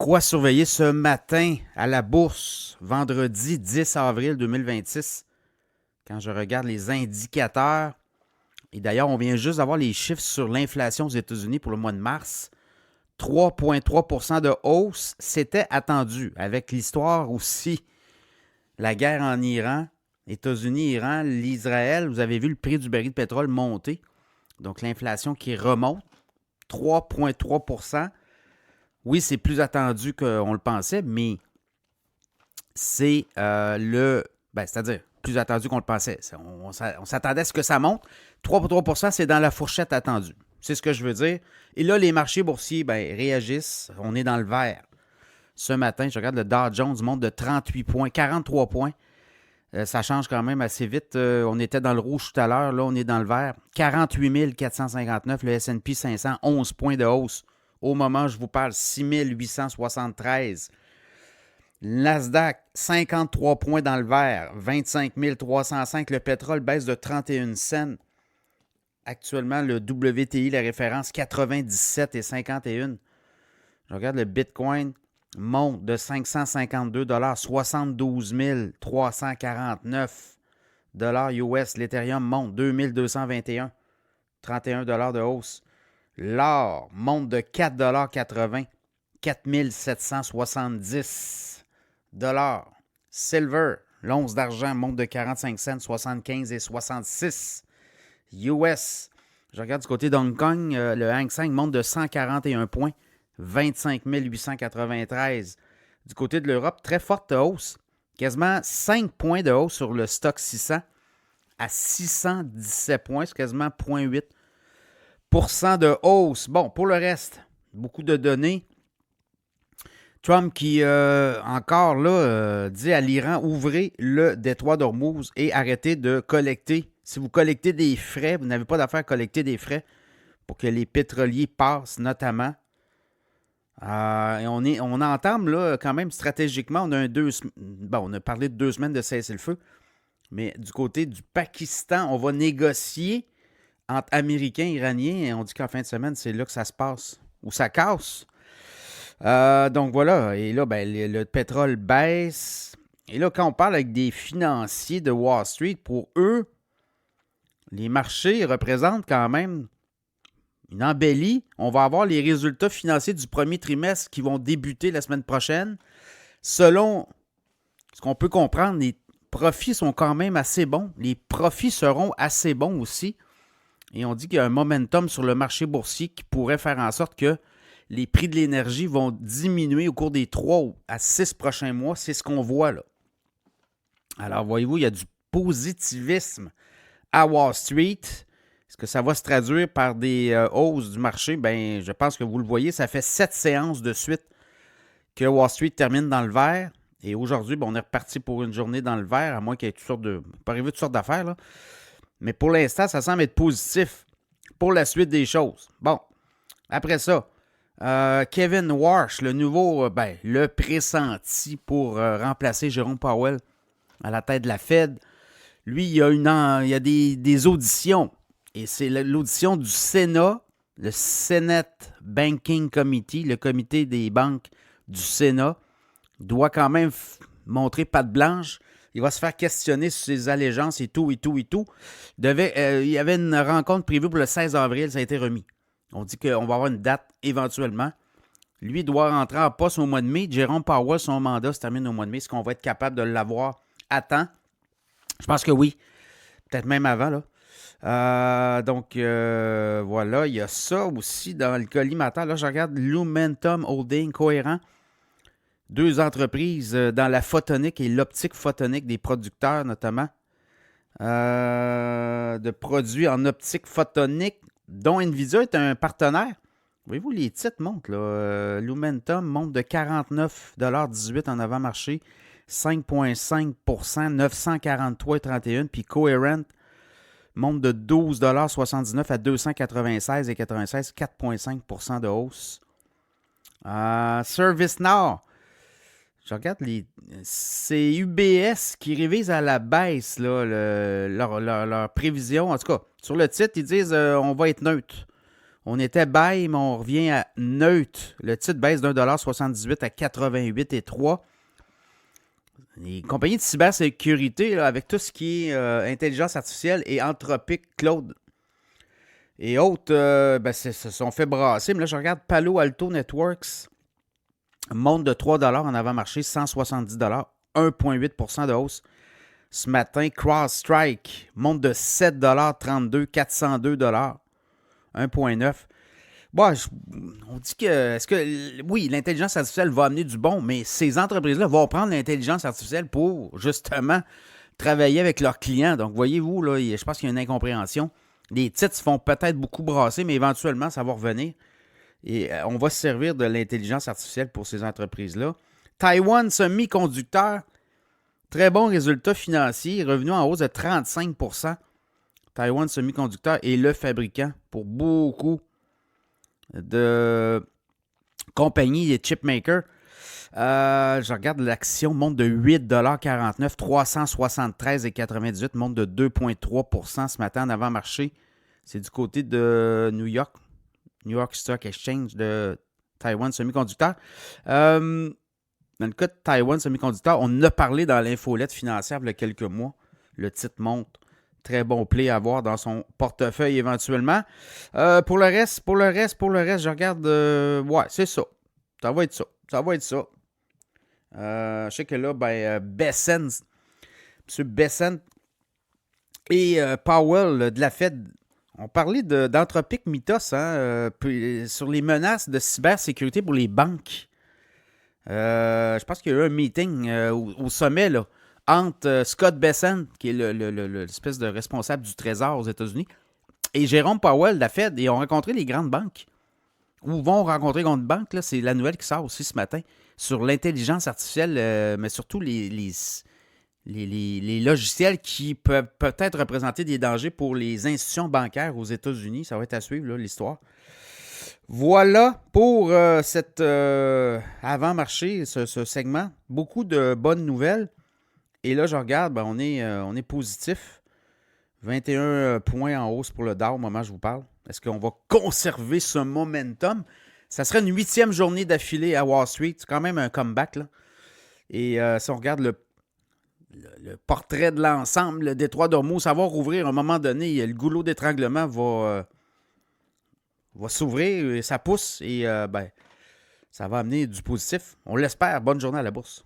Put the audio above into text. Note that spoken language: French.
Quoi surveiller ce matin à la bourse, vendredi 10 avril 2026, quand je regarde les indicateurs. Et d'ailleurs, on vient juste d'avoir les chiffres sur l'inflation aux États-Unis pour le mois de mars. 3,3 % de hausse, c'était attendu. Avec l'histoire aussi, la guerre en Iran, États-Unis, Iran, l'Israël, vous avez vu le prix du baril de pétrole monter. Donc l'inflation qui remonte, 3,3 %. Oui, c'est plus attendu qu'on le pensait, mais c'est c'est-à-dire plus attendu qu'on le pensait. On s'attendait à ce que ça monte. 3,3 %, c'est dans la fourchette attendue. C'est ce que je veux dire. Et là, les marchés boursiers réagissent. On est dans le vert. Ce matin, je regarde le Dow Jones monte de 38 points, 43 points. Ça change quand même assez vite. On était dans le rouge tout à l'heure. Là, on est dans le vert. 48 459. Le S&P 500, 11 points de hausse. Au moment où je vous parle, 6 873. Nasdaq, 53 points dans le vert, 25 305. Le pétrole baisse de 31 cents. Actuellement, le WTI, la référence, 97,51. Je regarde le Bitcoin, monte de 552 $, 72 349 $ US. L'Ethereum monte 2221, 31 $ de hausse. L'or monte de 4,80 $, 4770 $. Silver, l'once d'argent monte de 45 cents, 75 et 66 US. Je regarde du côté d'Hong Kong, le Hang Seng monte de 141 points, 25 893. Du côté de l'Europe, très forte hausse, quasiment 5 points de hausse sur le stock 600 à 617 points, c'est quasiment 0,8% de hausse. Bon, pour le reste, beaucoup de données. Trump qui, encore là, dit à l'Iran, ouvrez le détroit d'Ormuz et arrêtez de collecter. Si vous collectez des frais, vous n'avez pas d'affaire à collecter des frais pour que les pétroliers passent, notamment. Et on entame là, quand même stratégiquement, on a parlé de 2 semaines de cessez-le-feu, mais du côté du Pakistan, on va négocier entre Américains et Iraniens, et on dit qu'en fin de semaine, c'est là que ça se passe, ou ça casse. Donc voilà, et là, le pétrole baisse. Et là, quand on parle avec des financiers de Wall Street, pour eux, les marchés représentent quand même une embellie. On va avoir les résultats financiers du premier trimestre qui vont débuter la semaine prochaine. Selon ce qu'on peut comprendre, les profits sont quand même assez bons. Les profits seront assez bons aussi. Et on dit qu'il y a un momentum sur le marché boursier qui pourrait faire en sorte que les prix de l'énergie vont diminuer au cours des 3 à 6 prochains mois. C'est ce qu'on voit là. Alors, voyez-vous, il y a du positivisme à Wall Street. Est-ce que ça va se traduire par des hausses du marché? Bien, je pense que vous le voyez, ça fait 7 séances de suite que Wall Street termine dans le vert. Et aujourd'hui, on est reparti pour une journée dans le vert, à moins qu'il y ait pas arrivé toutes sortes d'affaires, là. Mais pour l'instant, ça semble être positif pour la suite des choses. Bon, après ça, Kevin Warsh, le nouveau, le pressenti pour remplacer Jérôme Powell à la tête de la Fed. Lui, il y a des auditions. Et c'est l'audition du Sénat, le Senate Banking Committee, le comité des banques du Sénat, doit quand même montrer patte blanche. Il va se faire questionner sur ses allégeances et tout. Il y avait une rencontre prévue pour le 16 avril, ça a été remis. On dit qu'on va avoir une date éventuellement. Lui doit rentrer en poste au mois de mai. Jérôme Powell, son mandat se termine au mois de mai. Est-ce qu'on va être capable de l'avoir à temps? Je pense que oui. Peut-être même avant, là. Voilà, il y a ça aussi dans le collimateur. Là, je regarde Lumentum Holding Cohérent. 2 entreprises dans la photonique et l'optique photonique des producteurs, notamment. De produits en optique photonique, dont Nvidia est un partenaire. Voyez-vous, les titres montent, là. Lumentum monte de 49,18 $ en avant-marché, 5,5 %, 943,31 $. Puis Coherent monte de 12,79 $ à 296,96 $, 4,5 % de hausse. ServiceNow, je regarde c'est UBS qui révise à la baisse là, leur prévision. En tout cas, sur le titre, ils disent on va être neutre. On était buy, mais on revient à neutre. Le titre baisse d'1,78 à 88,3. Les compagnies de cybersécurité, là, avec tout ce qui est intelligence artificielle et Anthropic, Claude et autres, se sont fait brasser. Mais là, je regarde Palo Alto Networks, monte de 3 en avant-marché, 170 1,8 de hausse. Ce matin, CrowdStrike monte de 7,32 402 1,9. Bon, on dit que, oui, l'intelligence artificielle va amener du bon, mais ces entreprises-là vont prendre l'intelligence artificielle pour, justement, travailler avec leurs clients. Donc, voyez-vous, là, je pense qu'il y a une incompréhension. Les titres se font peut-être beaucoup brasser, mais éventuellement, ça va revenir. Et on va se servir de l'intelligence artificielle pour ces entreprises-là. Taiwan Semiconductor, très bon résultat financier, revenu en hausse de 35%. Taiwan Semiconductor est le fabricant pour beaucoup de compagnies et chipmakers. Je regarde l'action monte de 8,49 373,98, monte de 2,3% ce matin en avant-marché. C'est du côté de New York Stock Exchange de Taiwan Semiconductor. Dans le cas de Taiwan Semiconductor, on en a parlé dans l'infolette financière il y a quelques mois. Le titre monte. Très bon play à avoir dans son portefeuille éventuellement. Pour le reste, je regarde. Ouais, c'est ça. Ça va être ça. Je sais que là, Bessent, M. Bessent et Powell de la Fed ont parlé d'Anthropic Mythos sur les menaces de cybersécurité pour les banques. Je pense qu'il y a eu un meeting au sommet là, entre Scott Bessent, qui est l'espèce de responsable du Trésor aux États-Unis, et Jérôme Powell de la Fed. Ils ont rencontré les grandes banques. Ou vont rencontrer grandes banques. Là, c'est la nouvelle qui sort aussi ce matin sur l'intelligence artificielle, mais surtout les logiciels qui peuvent peut-être représenter des dangers pour les institutions bancaires aux États-Unis. Ça va être à suivre, là, l'histoire. Voilà pour cet avant-marché, ce segment. Beaucoup de bonnes nouvelles. Et là, je regarde, on est positif. 21 points en hausse pour le Dow au moment où je vous parle. Est-ce qu'on va conserver ce momentum? Ça serait une 8e journée d'affilée à Wall Street. C'est quand même un comeback, là. Et si on regarde le portrait de l'ensemble, le détroit d'Ormuz, ça va rouvrir à un moment donné. Le goulot d'étranglement va s'ouvrir et ça pousse. Et ça va amener du positif. On l'espère. Bonne journée à la bourse.